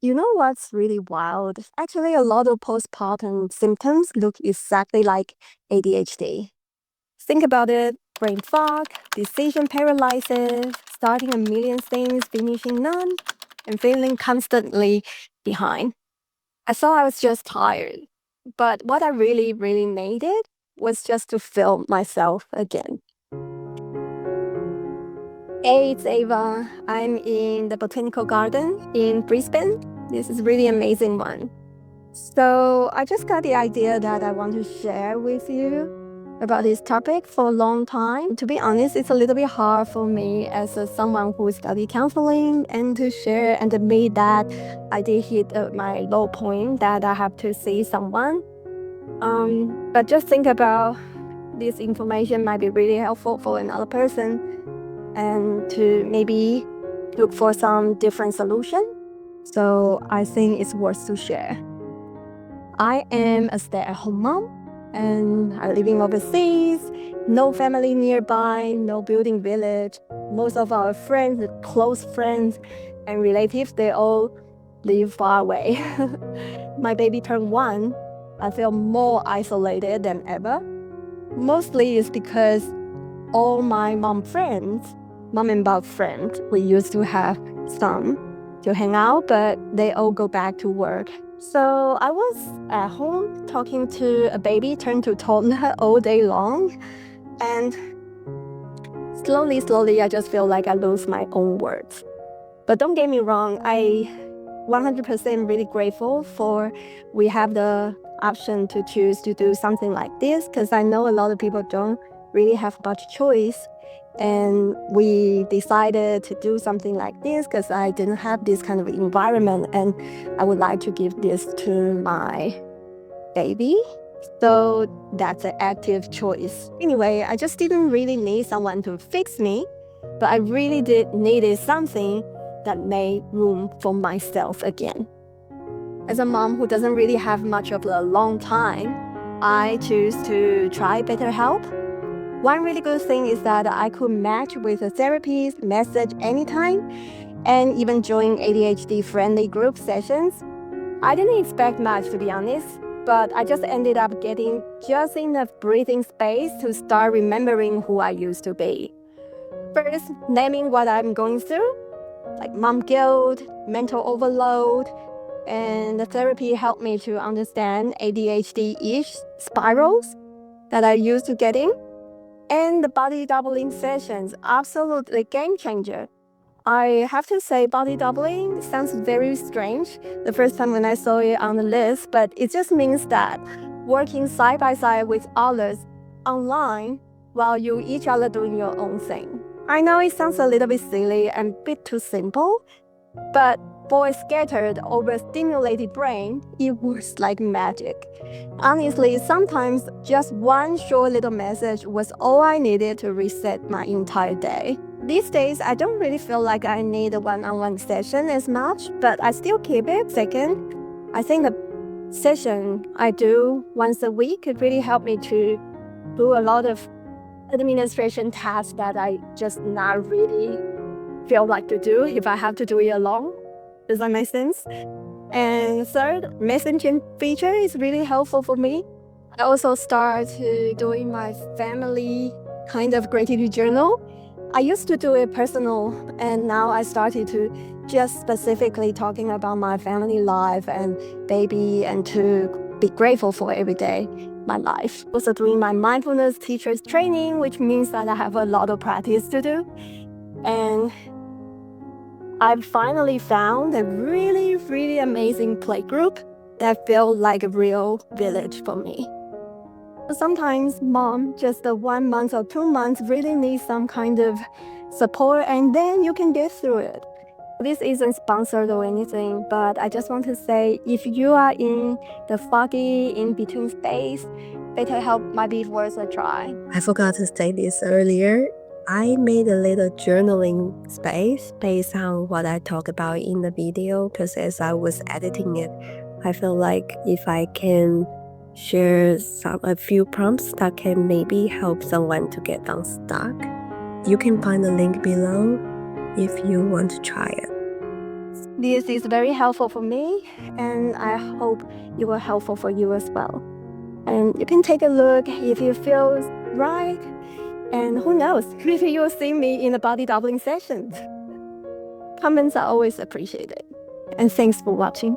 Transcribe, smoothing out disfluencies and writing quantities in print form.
You know what's really wild? Actually, a lot of postpartum symptoms look exactly like ADHD. Think about it: brain fog, decision paralysis, starting a million things, finishing none, and feeling constantly behind. I thought I was just tired, but what I really needed was just to feel myself again. Hey, it's Ava. I'm in the botanical garden in Brisbane. This is really amazing one. So I just got the idea that I want to share with you about this topic for a long time. To be honest, it's a little bit hard for me as someone who studied counseling and to share and admit that I did hit my low point, that I have to see someone. But just think about this information might be really helpful for another person and to maybe look for some different solution. So I think it's worth to share. I am a stay-at-home mom and I'm living overseas, no family nearby, no building village. Most of our friends, close friends and relatives, they all live far away. My baby turned 1. I feel more isolated than ever. Mostly it's because all my mom and pop friends, we used to have some to hang out, but they all go back to work. So I was at home talking to a baby turned to toddler all day long, and slowly, I just feel like I lose my own words. But don't get me wrong, I 100% really grateful for we have the option to choose to do something like this, because I know a lot of people don't really have much choice. And we decided to do something like this because I didn't have this kind of environment, and I would like to give this to my baby. So that's an active choice. Anyway, I just didn't really need someone to fix me, but I really did needed something that made room for myself again. As a mom who doesn't really have much of a long time, I choose to try BetterHelp. One really good thing is that I could match with a therapist, message anytime, and even join ADHD-friendly group sessions. I didn't expect much, to be honest, but I just ended up getting just enough breathing space to start remembering who I used to be. First, naming what I'm going through, like mom guilt, mental overload, and the therapy helped me to understand ADHD-ish spirals that I used to get in. And the body doubling sessions, absolutely game changer. I have to say, body doubling sounds very strange the first time when I saw it on the list, but it just means that working side by side with others online while you each other doing your own thing. I know it sounds a little bit silly and a bit too simple, but for a scattered, overstimulated brain, it works like magic. Honestly, sometimes just one short little message was all I needed to reset my entire day. These days, I don't really feel like I need a one-on-one session as much, but I still keep it. Second, I think a session I do once a week could really help me to do a lot of administration tasks that I just not really feel like to do if I have to do it alone. Does that make sense? And third, messaging feature is really helpful for me. I also started doing my family kind of gratitude journal. I used to do it personal, and now I started to just specifically talking about my family life and baby, and to be grateful for every day my life. Also doing my mindfulness teacher's training, which means that I have a lot of practice to do. And I've finally found a really amazing playgroup that felt like a real village for me. Sometimes mom, just 1 month or 2 months, really needs some kind of support, and then you can get through it. This isn't sponsored or anything, but I just want to say, if you are in the foggy in-between space, BetterHelp might be worth a try. I forgot to say this earlier. I made a little journaling space based on what I talked about in the video, because as I was editing it, I feel like if I can share a few prompts that can maybe help someone to get unstuck, you can find the link below if you want to try it. This is very helpful for me, and I hope it will helpful for you as well. And you can take a look if you feel right, and who knows, maybe you will see me in the body doubling session. Comments are always appreciated. And thanks for watching.